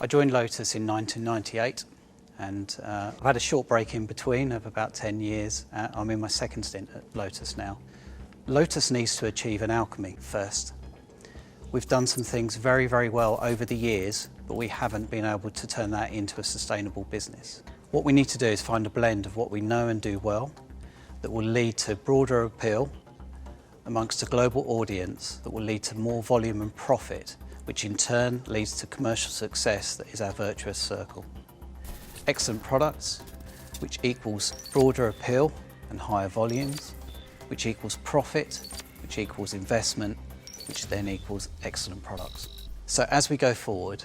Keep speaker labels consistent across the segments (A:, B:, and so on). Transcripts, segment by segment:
A: I joined Lotus in 1998 and I've had a short break in between of about 10 years. I'm in my second stint at Lotus now. Lotus needs to achieve an alchemy first. We've done some things very, very well over the years, but we haven't been able to turn that into a sustainable business. What we need to do is find a blend of what we know and do well that will lead to broader appeal amongst a global audience, that will lead to more volume and profit, which in turn leads to commercial success that is our virtuous circle. Excellent products, which equals broader appeal and higher volumes, which equals profit, which equals investment, which then equals excellent products. So as we go forward,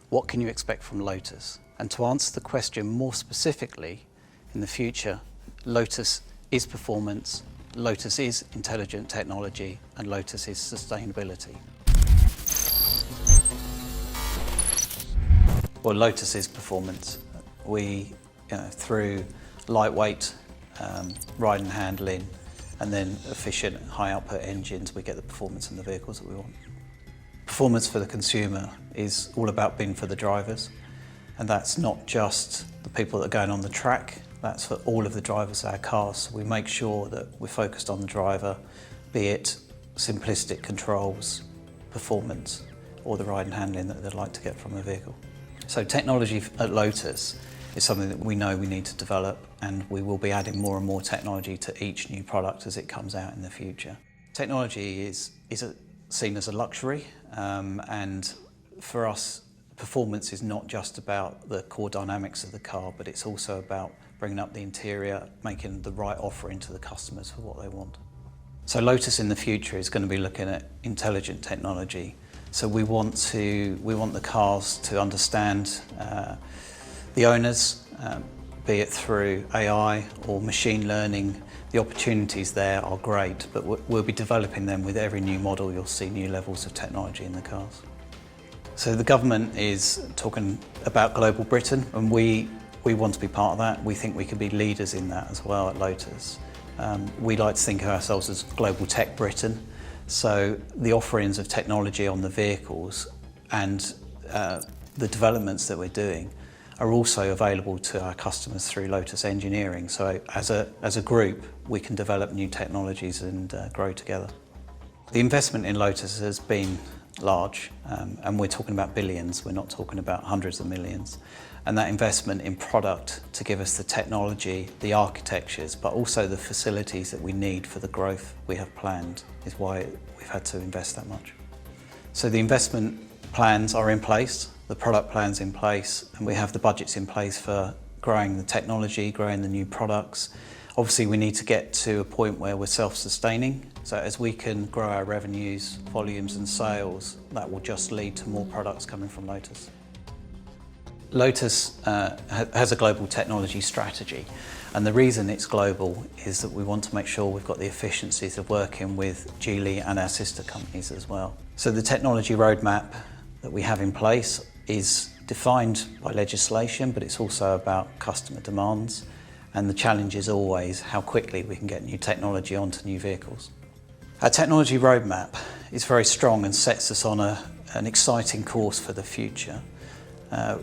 A: what can you expect from Lotus? And to answer the question more specifically, in the future, Lotus is performance, Lotus is intelligent technology, and Lotus is sustainability. Well, Lotus is performance. We, through lightweight, ride and handling, and then efficient, high output engines, we get the performance in the vehicles that we want. Performance for the consumer is all about being for the drivers, and that's not just the people that are going on the track, that's for all of the drivers of our cars. So we make sure that we're focused on the driver, be it simplistic controls, performance, or the ride and handling that they'd like to get from a vehicle. So technology at Lotus is something that we know we need to develop, and we will be adding more and more technology to each new product as it comes out in the future. Technology is seen as a luxury, and for us, performance is not just about the core dynamics of the car, but it's also about bringing up the interior, making the right offering to the customers for what they want. So Lotus in the future is going to be looking at intelligent technology. So we want the cars to understand the owners, be it through AI or machine learning. The opportunities there are great, but we'll be developing them with every new model. You'll see new levels of technology in the cars. So the government is talking about global Britain, and we want to be part of that. We think we can be leaders in that as well at Lotus. We like to think of ourselves as global tech Britain. So the offerings of technology on the vehicles and the developments that we're doing are also available to our customers through Lotus Engineering. So as a group, we can develop new technologies and grow together. The investment in Lotus has been large, and we're talking about billions, we're not talking about hundreds of millions. And that investment in product to give us the technology, the architectures, but also the facilities that we need for the growth we have planned is why we've had to invest that much. So the investment plans are in place, the product plans in place, and we have the budgets in place for growing the technology, growing the new products. Obviously, we need to get to a point where we're self-sustaining. So as we can grow our revenues, volumes and sales, that will just lead to more products coming from Lotus. Lotus has a global technology strategy, and the reason it's global is that we want to make sure we've got the efficiencies of working with Geely and our sister companies as well. So the technology roadmap that we have in place is defined by legislation, but it's also about customer demands, and the challenge is always how quickly we can get new technology onto new vehicles. Our technology roadmap is very strong and sets us on an exciting course for the future.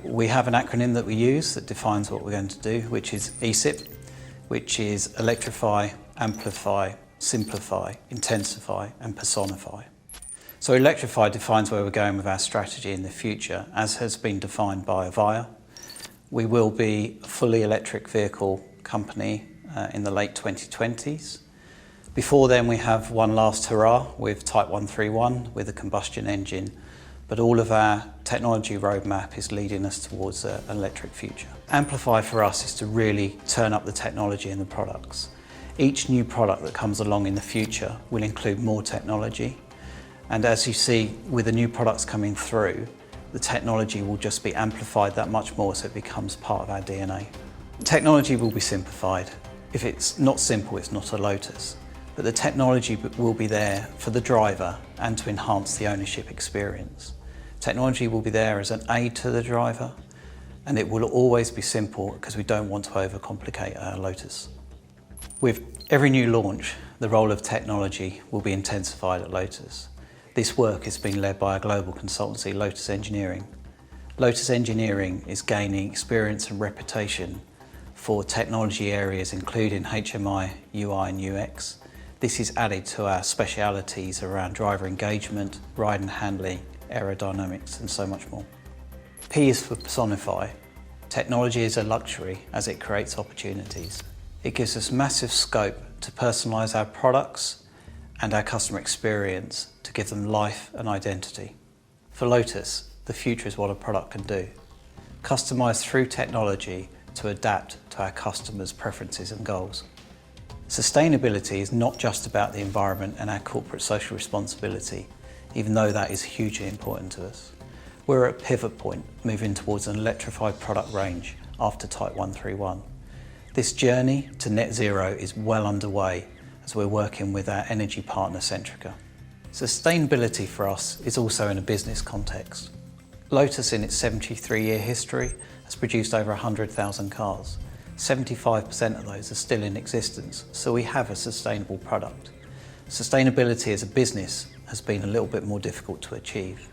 A: We have an acronym that we use that defines what we're going to do, which is ESIP, which is electrify, amplify, simplify, intensify and personify. So electrify defines where we're going with our strategy in the future, as has been defined by Evija. We will be a fully electric vehicle company in the late 2020s. Before then we have one last hurrah with Type 131 with a combustion engine. But all of our technology roadmap is leading us towards an electric future. Amplify for us is to really turn up the technology in the products. Each new product that comes along in the future will include more technology. And as you see, with the new products coming through, the technology will just be amplified that much more, so it becomes part of our DNA. Technology will be simplified. If it's not simple, it's not a Lotus. But the technology will be there for the driver and to enhance the ownership experience. Technology will be there as an aid to the driver, and it will always be simple because we don't want to overcomplicate our Lotus. With every new launch, the role of technology will be intensified at Lotus. This work is being led by a global consultancy, Lotus Engineering. Lotus Engineering is gaining experience and reputation for technology areas including HMI, UI and UX. This is added to our specialities around driver engagement, ride and handling, aerodynamics and so much more. P is for personify. Technology is a luxury as it creates opportunities. It gives us massive scope to personalise our products and our customer experience to give them life and identity. For Lotus, the future is what a product can do. Customised through technology to adapt to our customers' preferences and goals. Sustainability is not just about the environment and our corporate social responsibility, even though that is hugely important to us. We're at a pivot point, moving towards an electrified product range after Type 131. This journey to net zero is well underway as we're working with our energy partner Centrica. Sustainability for us is also in a business context. Lotus, in its 73-year history, has produced over 100,000 cars. 75% of those are still in existence, so we have a sustainable product. Sustainability as a business has been a little bit more difficult to achieve.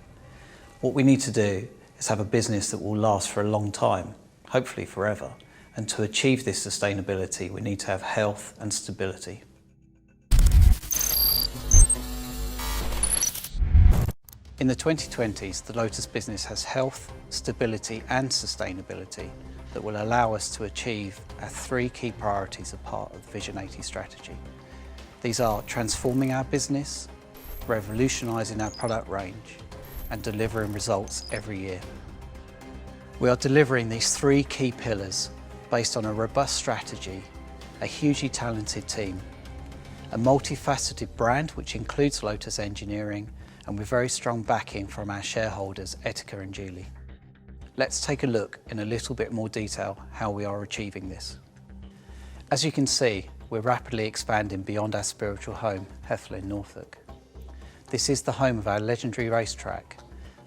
A: What we need to do is have a business that will last for a long time, hopefully forever, and to achieve this sustainability we need to have health and stability. In the 2020s, the Lotus business has health, stability and sustainability that will allow us to achieve our three key priorities as part of the Vision 80 strategy. These are transforming our business, revolutionising our product range and delivering results every year. We are delivering these three key pillars based on a robust strategy, a hugely talented team, a multifaceted brand which includes Lotus Engineering, and with very strong backing from our shareholders Evija and Geely. Let's take a look in a little bit more detail how we are achieving this. As you can see, we're rapidly expanding beyond our spiritual home, Hethel in Norfolk. This is the home of our legendary racetrack,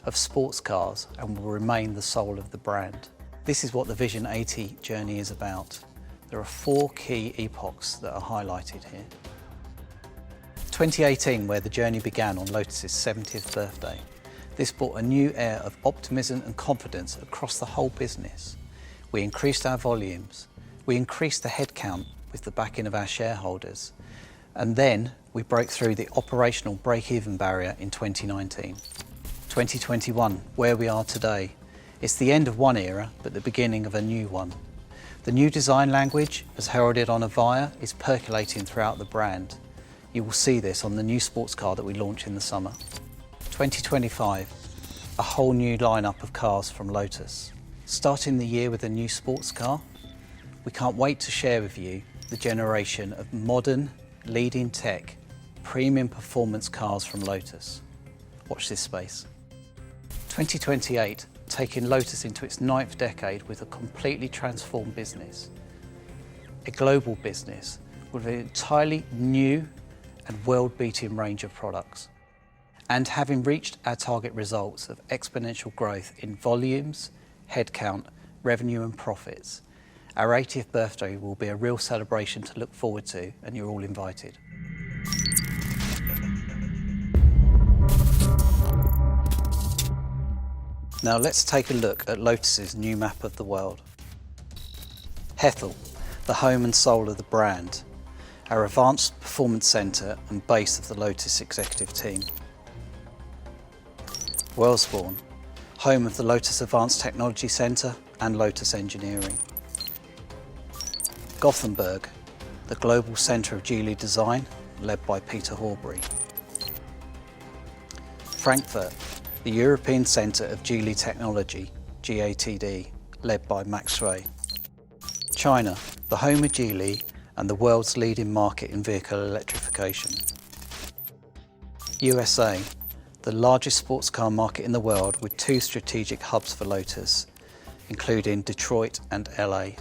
A: of sports cars, and will remain the soul of the brand. This is what the Vision 80 journey is about. There are four key epochs that are highlighted here. 2018, where the journey began on Lotus's 70th birthday. This brought a new air of optimism and confidence across the whole business. We increased our volumes, we increased the headcount with the backing of our shareholders, and then we broke through the operational break-even barrier in 2019. 2021, where we are today, it's the end of one era, but the beginning of a new one. The new design language, as heralded on Evija, is percolating throughout the brand. You will see this on the new sports car that we launch in the summer. 2025, a whole new lineup of cars from Lotus. Starting the year with a new sports car, we can't wait to share with you the generation of modern, leading tech, premium performance cars from Lotus. Watch this space. 2028, taking Lotus into its 9th decade with a completely transformed business. A global business with an entirely new and world-beating range of products. And having reached our target results of exponential growth in volumes, headcount, revenue and profits, our 80th birthday will be a real celebration to look forward to, and you're all invited. Now let's take a look at Lotus's new map of the world. Hethel, the home and soul of the brand, our advanced performance centre and base of the Lotus executive team. Wellesbourne, home of the Lotus Advanced Technology Centre and Lotus Engineering. Gothenburg, the global centre of Geely design, led by Peter Horbury. Frankfurt, the European centre of Geely technology, GATD, led by Max Schwey. China, the home of Geely and the world's leading market in vehicle electrification. USA, the largest sports car market in the world with 2 strategic hubs for Lotus, including Detroit and LA.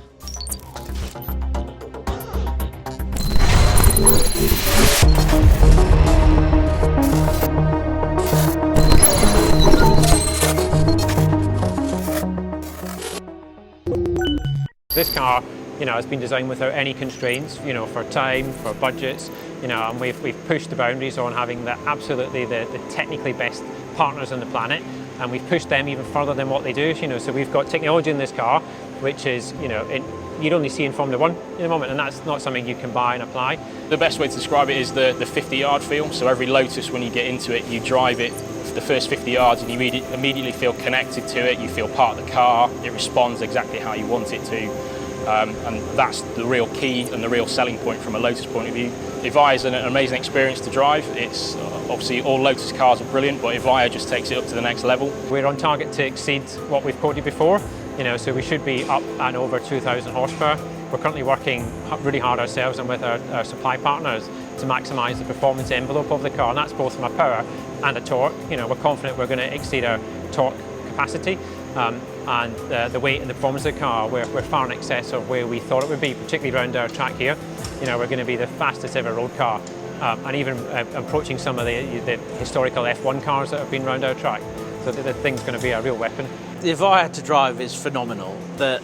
B: This car, has been designed without any constraints, for time, for budgets, and we've pushed the boundaries on having the technically best partners on the planet, and we've pushed them even further than what they do. You know, so we've got technology in this car, which is, you know, you'd only see in Formula One in the moment, and that's not something you can buy and apply.
C: The best way to describe it is the 50-yard feel. So every Lotus, when you get into it, you drive it for the first 50 yards and you immediately feel connected to it. You feel part of the car. It responds exactly how you want it to. And that's the real key and the real selling point from a Lotus point of view. Evija is an amazing experience to drive. It's obviously all Lotus cars are brilliant, but Evija just takes it up to the next level.
B: We're on target to exceed what we've quoted before, you know, so we should be up and over 2,000 horsepower. We're currently working really hard ourselves and with our supply partners to maximise the performance envelope of the car, and that's both from a power and a torque. You know, we're confident we're going to exceed our torque capacity. And the weight and the performance of the car, we're far in excess of where we thought it would be, particularly around our track here. You know, we're going to be the fastest ever road car, and even approaching some of the historical F1 cars that have been around our track. So the thing's going to be a real weapon.
D: The Evija to drive is phenomenal. That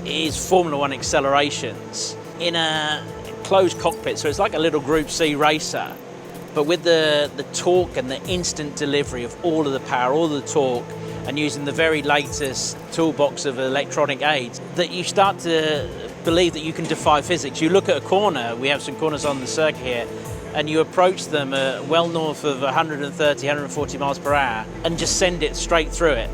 D: is Formula One accelerations in a closed cockpit, so it's like a little Group C racer, but with the torque and the instant delivery of all of the power, all of the torque, and using the very latest toolbox of electronic aids, that you start to believe that you can defy physics. You look at a corner, we have some corners on the circuit here, and you approach them well north of 130, 140 miles per hour and just send it straight through it.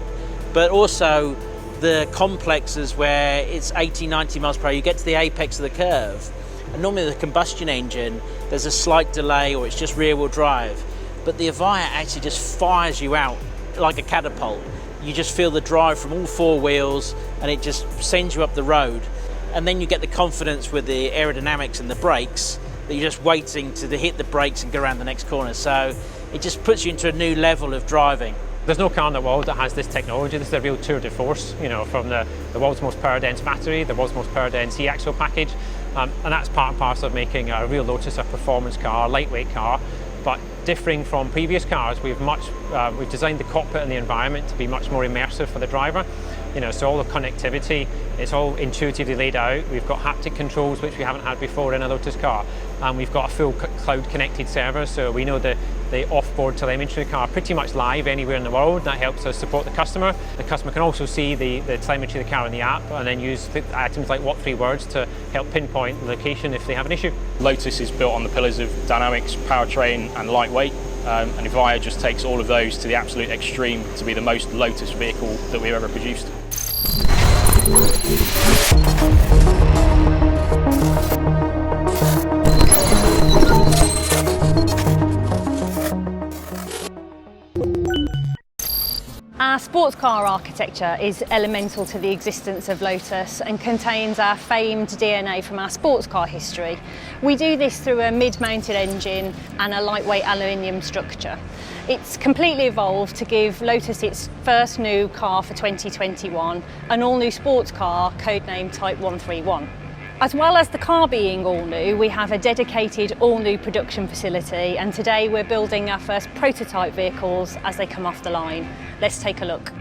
D: But also the complexes where it's 80, 90 miles per hour, you get to the apex of the curve, and normally the combustion engine, there's a slight delay or it's just rear wheel drive, but the Evija actually just fires you out like a catapult. You just feel the drive from all four wheels and it just sends you up the road. And then you get the confidence with the aerodynamics and the brakes that you're just waiting to hit the brakes and go around the next corner. So it just puts you into a new level of driving.
B: There's no car in the world that has this technology. This is a real tour de force, you know, from the world's most power-dense battery, the world's most power-dense e-axle package, and that's part and parcel of making a real Lotus a performance car, a lightweight car. But differing from previous cars, we've designed the cockpit and the environment to be much more immersive for the driver. You know, so all the connectivity, it's all intuitively laid out. We've got haptic controls, which we haven't had before in a Lotus car. And we've got a full cloud connected server, so we know the off-board telemetry of the car pretty much live anywhere in the world. That helps us support the customer. The customer can also see the telemetry of the car in the app and then use items like what 3 words to help pinpoint the location if they have an issue.
C: Lotus is built on the pillars of dynamics, powertrain and lightweight, and Evija just takes all of those to the absolute extreme to be the most Lotus vehicle that we've ever produced.
E: Our sports car architecture is elemental to the existence of Lotus and contains our famed DNA from our sports car history. We do this through a mid-mounted engine and a lightweight aluminium structure. It's completely evolved to give Lotus its first new car for 2021, an all-new sports car codenamed Type 131. As well as the car being all new, we have a dedicated all new production facility, and today we're building our first prototype vehicles as they come off the line. Let's take a look.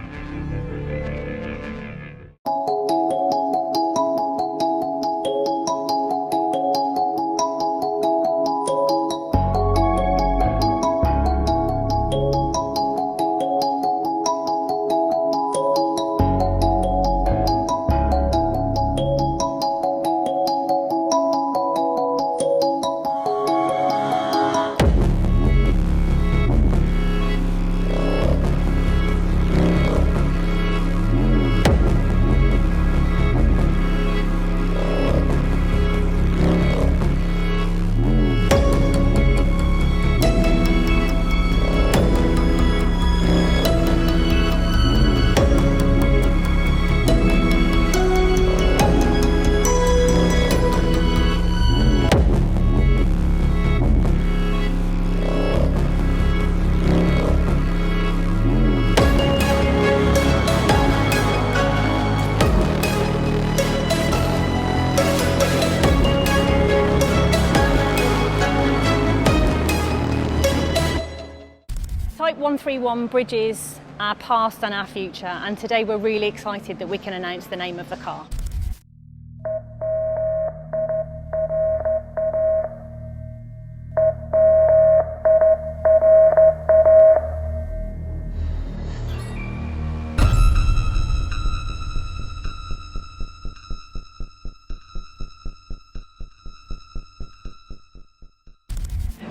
E: Type 131 bridges our past and our future, and today we're really excited that we can announce the name of the car.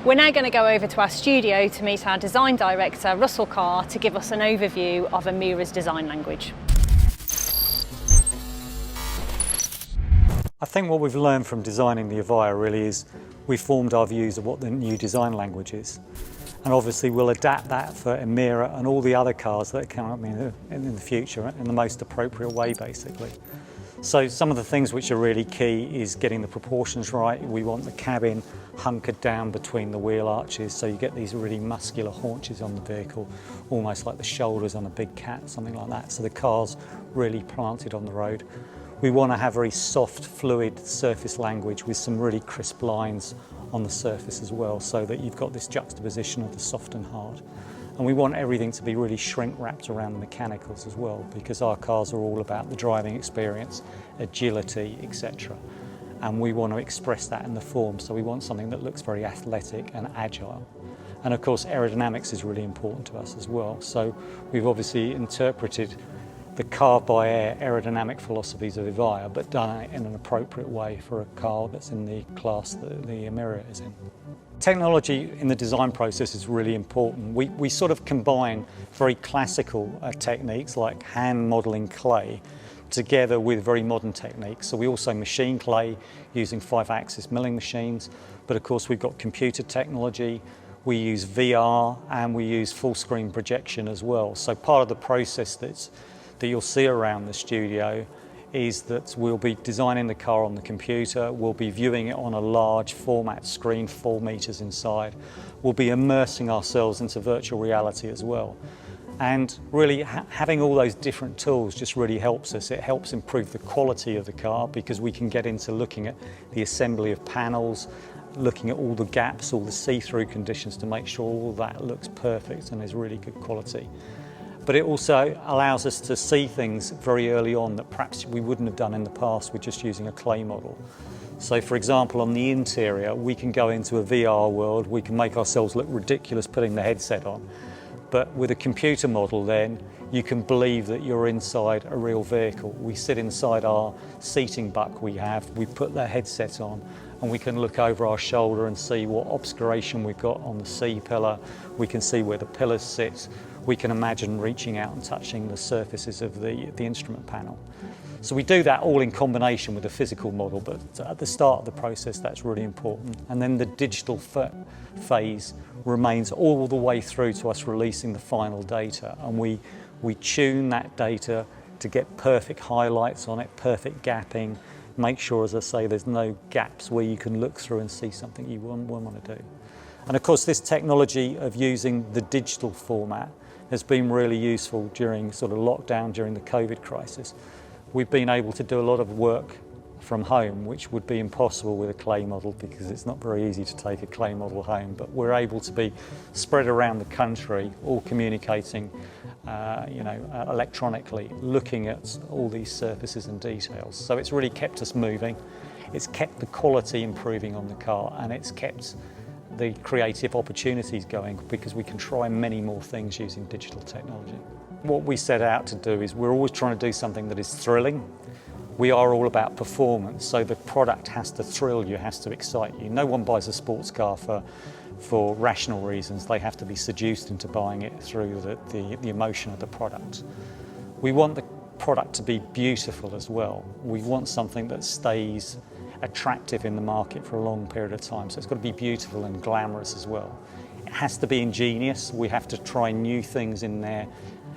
E: We're now going to go over to our studio to meet our design director, Russell Carr, to give us an overview of Emira's design language.
F: I think what we've learned from designing the Evija really is we formed our views of what the new design language is. And obviously we'll adapt that for Emira and all the other cars that come up in the future in the most appropriate way, basically. So some of the things which are really key is getting the proportions right. We want the cabin hunkered down between the wheel arches, so you get these really muscular haunches on the vehicle, almost like the shoulders on a big cat, something like that. So the car's really planted on the road. We want to have very soft, fluid surface language with some really crisp lines on the surface as well, so that you've got this juxtaposition of the soft and hard. And we want everything to be really shrink wrapped around the mechanicals as well, because our cars are all about the driving experience, agility, etc. And we want to express that in the form, so we want something that looks very athletic and agile. And of course aerodynamics is really important to us as well, so we've obviously interpreted the car-by-air aerodynamic philosophies of Evija, but done it in an appropriate way for a car that's in the class that the Emira is in. Technology in the design process is really important. We sort of combine very classical techniques like hand modelling clay together with very modern techniques. So we also machine clay using 5-axis milling machines, but of course we've got computer technology, we use VR, and we use full screen projection as well. So part of the process that you'll see around the studio is that we'll be designing the car on the computer, we'll be viewing it on a large format screen, 4 meters inside. We'll be immersing ourselves into virtual reality as well. And really having all those different tools just really helps us. It helps improve the quality of the car because we can get into looking at the assembly of panels, looking at all the gaps, all the see-through conditions to make sure all that looks perfect and is really good quality. But it also allows us to see things very early on that perhaps we wouldn't have done in the past with just using a clay model. So for example, on the interior, we can go into a VR world, we can make ourselves look ridiculous putting the headset on. But with a computer model then, you can believe that you're inside a real vehicle. We sit inside our seating buck we have, we put the headset on, and we can look over our shoulder and see what obscuration we've got on the C-pillar, we can see where the pillars sit, we can imagine reaching out and touching the surfaces of the instrument panel. So we do that all in combination with a physical model, but at the start of the process that's really important. And then the digital phase remains all the way through to us releasing the final data, and we tune that data to get perfect highlights on it, perfect gapping, make sure, as I say, there's no gaps where you can look through and see something you want to do. And of course this technology of using the digital format has been really useful during sort of lockdown, during the COVID crisis. We've been able to do a lot of work from home, which would be impossible with a clay model because it's not very easy to take a clay model home, but we're able to be spread around the country, all communicating electronically, looking at all these surfaces and details. So it's really kept us moving, it's kept the quality improving on the car, and it's kept the creative opportunities going because we can try many more things using digital technology. What we set out to do is we're always trying to do something that is thrilling. We are all about performance, so the product has to thrill you, has to excite you. No one buys a sports car for rational reasons. They have to be seduced into buying it through the emotion of the product. We want the product to be beautiful as well. We want something that stays attractive in the market for a long period of time, so it's got to be beautiful and glamorous as well. It has to be ingenious. We have to try new things in there,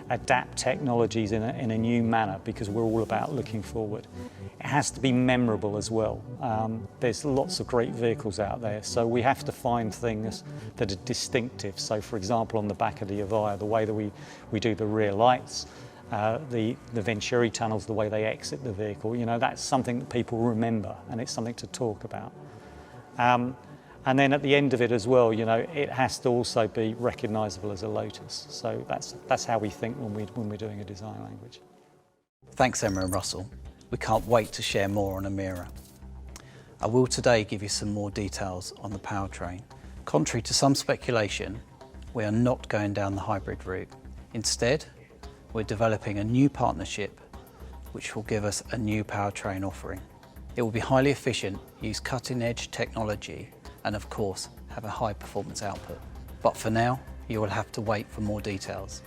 F: adapt technologies in a new manner because we're all about looking forward. It has to be memorable as well. There's lots of great vehicles out there, so we have to find things that are distinctive. So for example, on the back of the Evija, the way that we do the rear lights, the Venturi tunnels, the way they exit the vehicle, that's something that people remember and it's something to talk about. And then at the end of it as well, it has to also be recognisable as a Lotus. So that's how we think when we're doing a design language.
A: Thanks, Emma and Russell. We can't wait to share more on Emira. I will today give you some more details on the powertrain. Contrary to some speculation, we are not going down the hybrid route. Instead, we're developing a new partnership which will give us a new powertrain offering. It will be highly efficient, use cutting-edge technology, and of course, have a high performance output. But for now, you will have to wait for more details.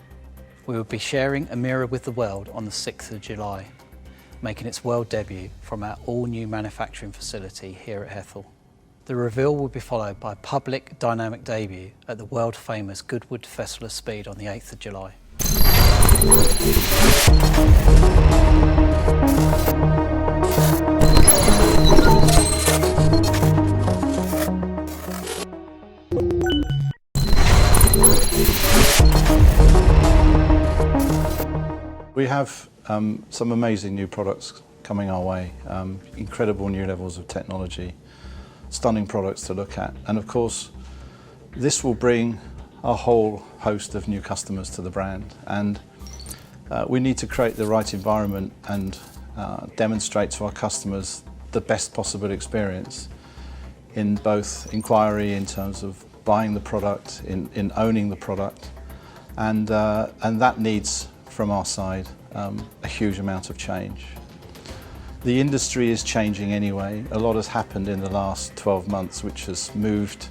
A: We will be sharing Evija with the world on the 6th of July, making its world debut from our all-new manufacturing facility here at Hethel. The reveal will be followed by a public dynamic debut at the world-famous Goodwood Festival of Speed on the 8th of July.
G: We have some amazing new products coming our way, incredible new levels of technology, stunning products to look at, and of course this will bring a whole host of new customers to the brand, and we need to create the right environment and demonstrate to our customers the best possible experience in both inquiry, in terms of buying the product, in owning the product, and that needs from our side a huge amount of change. The industry is changing anyway. A lot has happened in the last 12 months which has moved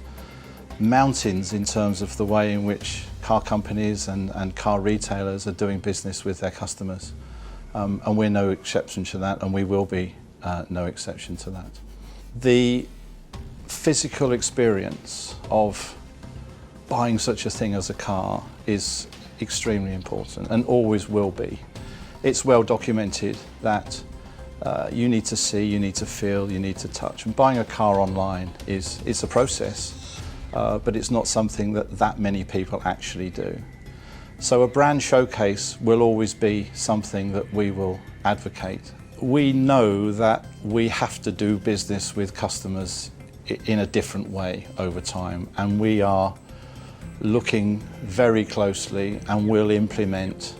G: mountains in terms of the way in which car companies and car retailers are doing business with their customers. And we're no exception to that, and we will be no exception to that. The physical experience of buying such a thing as a car is extremely important and always will be. It's well documented that you need to see, you need to feel, you need to touch. And buying a car online it's a process, but it's not something that many people actually do. So a brand showcase will always be something that we will advocate. We know that we have to do business with customers in a different way over time, and we are looking very closely and will implement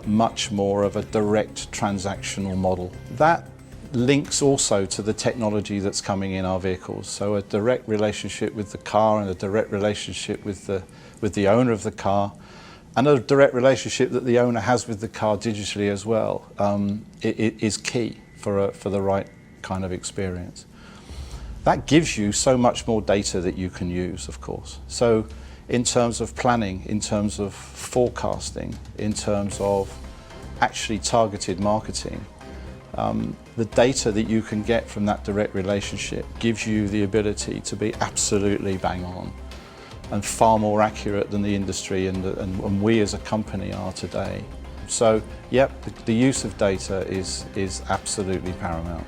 G: much more of a direct transactional model. That links also to the technology that's coming in our vehicles. So a direct relationship with the car and a direct relationship with the owner of the car, and a direct relationship that the owner has with the car digitally as well, it is key for the right kind of experience. That gives you so much more data that you can use, of course. So in terms of planning, in terms of forecasting, in terms of actually targeted marketing, the data that you can get from that direct relationship gives you the ability to be absolutely bang on and far more accurate than the industry and we as a company are today. So, yep, the use of data is absolutely paramount.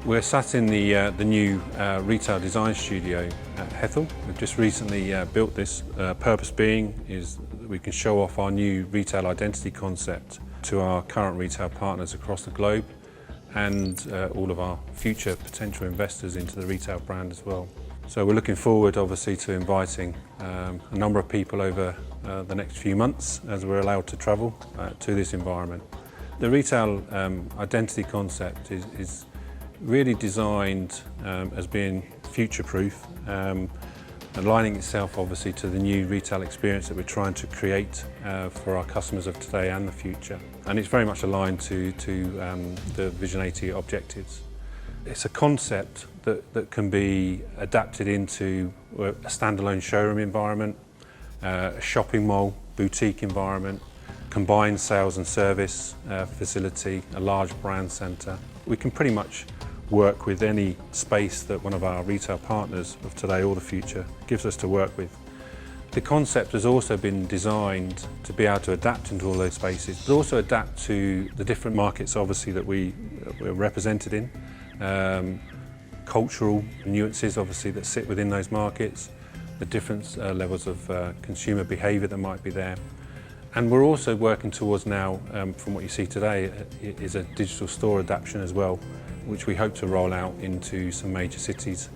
H: We're sat in the new retail design studio at Hethel. We've just recently built this. Purpose being is that we can show off our new retail identity concept to our current retail partners across the globe, and all of our future potential investors into the retail brand as well. So we're looking forward obviously to inviting a number of people over the next few months as we're allowed to travel to this environment. The retail identity concept is really designed as being future-proof, aligning itself obviously to the new retail experience that we're trying to create for our customers of today and the future. And it's very much aligned to the Vision 80 objectives. It's a concept that can be adapted into a standalone showroom environment, a shopping mall, boutique environment, combined sales and service facility, a large brand centre. We can pretty much work with any space that one of our retail partners of today or the future gives us to work with. The concept has also been designed to be able to adapt into all those spaces, but also adapt to the different markets obviously that we're represented in, cultural nuances obviously that sit within those markets, the different levels of consumer behaviour that might be there. And we're also working towards now, from what you see today, is a digital store adaptation as well, which we hope to roll out into some major cities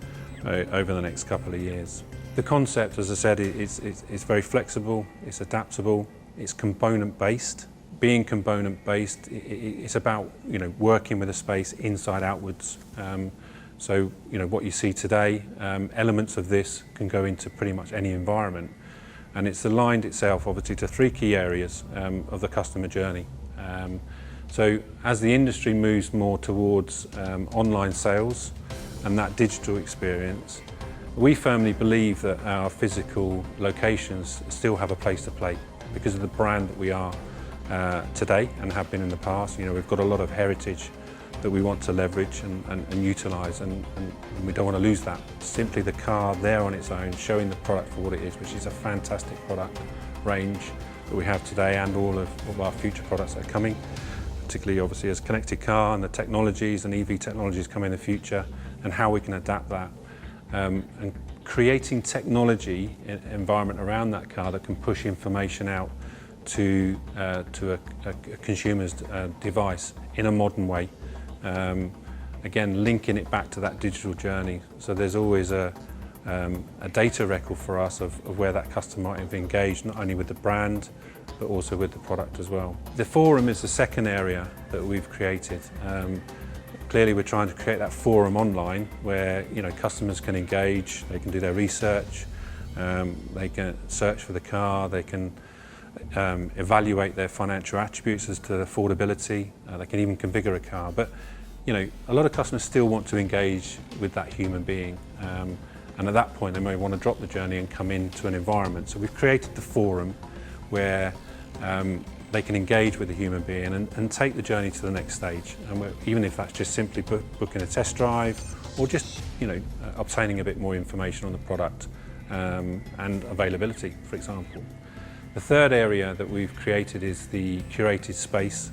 H: over the next couple of years. The concept, as I said, is very flexible, it's adaptable, it's component-based. Being component-based, it's about working with a space inside outwards. So what you see today, elements of this can go into pretty much any environment. And it's aligned itself obviously to three key areas of the customer journey. So as the industry moves more towards online sales and that digital experience, We firmly believe that our physical locations still have a place to play because of the brand that we are today and have been in the past. You know, we've got a lot of heritage that we want to leverage and utilise, and we don't want to lose that. Simply the car there on its own, showing the product for what it is, which is a fantastic product range that we have today and all of our future products that are coming, particularly obviously as connected car and the technologies and EV technologies come in the future, and how we can adapt that. And creating technology environment around that car that can push information out to a consumer's device in a modern way. Again, linking it back to that digital journey. So there's always a data record for us of where that customer might have engaged, not only with the brand, but also with the product as well. The forum is the second area that we've created. Clearly we're trying to create that forum online where, you know, customers can engage, they can do their research, they can search for the car, they can evaluate their financial attributes as to affordability, they can even configure a car. But, you know, a lot of customers still want to engage with that human being, and at that point they may want to drop the journey and come into an environment. So we've created the forum where they can engage with the human being and take the journey to the next stage. And even if that's just simply booking a test drive or just, you know, obtaining a bit more information on the product and availability, for example. The third area that we've created is the curated space,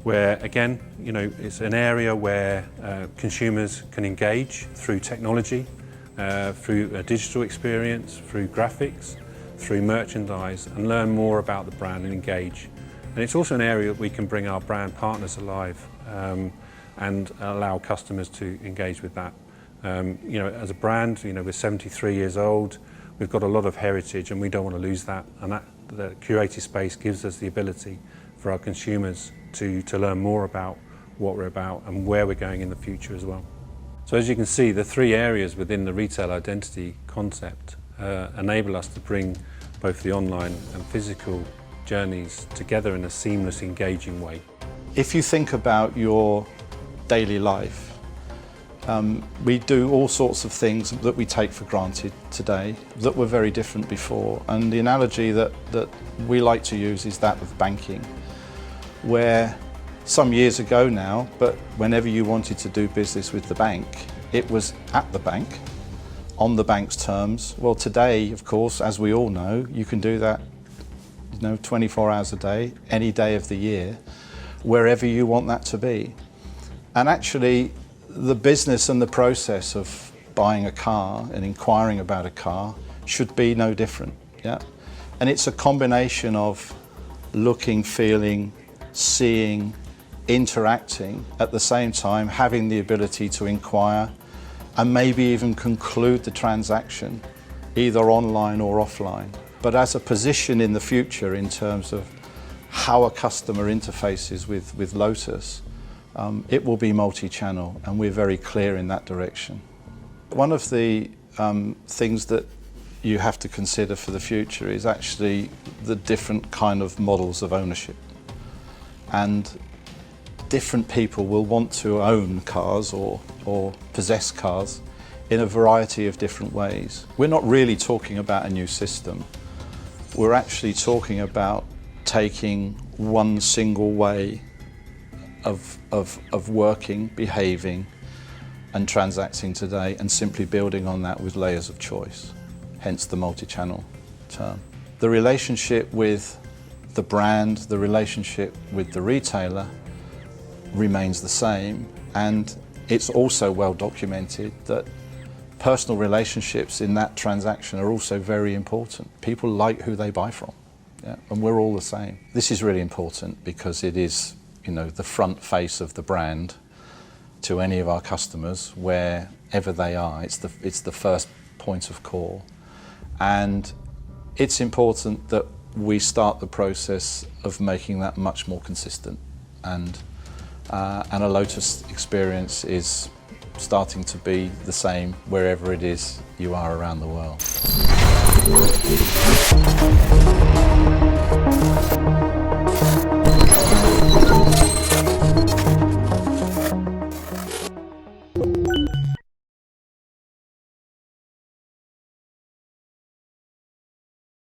H: where again, you know, it's an area where consumers can engage through technology, through a digital experience, through graphics, through merchandise, and learn more about the brand and engage. And it's also an area that we can bring our brand partners alive and allow customers to engage with that. You know, as a brand, you know, we're 73 years old, we've got a lot of heritage and we don't want to lose that. And that the curated space gives us the ability for our consumers to learn more about what we're about and where we're going in the future as well. So as you can see, the three areas within the retail identity concept enable us to bring both the online and physical journeys together in a seamless, engaging way.
G: If you think about your daily life, we do all sorts of things that we take for granted today that were very different before. And the analogy that we like to use is that of banking, where some years ago now, but whenever you wanted to do business with the bank, it was at the bank, on the bank's terms. Well, today, of course, as we all know, you can do that, you know, 24 hours a day, any day of the year, wherever you want that to be. And actually, the business and the process of buying a car and inquiring about a car should be no different. Yeah? And it's a combination of looking, feeling, seeing, interacting, at the same time having the ability to inquire and maybe even conclude the transaction, either online or offline. But as a position in the future in terms of how a customer interfaces with Lotus, it will be multi-channel, and we're very clear in that direction. One of the things that you have to consider for the future is actually the different kind of models of ownership. And different people will want to own cars or possess cars in a variety of different ways. We're not really talking about a new system. We're actually talking about taking one single way of working, behaving and transacting today and simply building on that with layers of choice, hence the multi-channel term. The relationship with the brand, the relationship with the retailer remains the same, and it's also well documented that personal relationships in that transaction are also very important. People like who they buy from, yeah? And we're all the same. This is really important because it is, you know, the front face of the brand to any of our customers, wherever they are. It's the first point of call. And it's important that we start the process of making that much more consistent. And a Lotus experience is starting to be the same wherever it is you are around the world.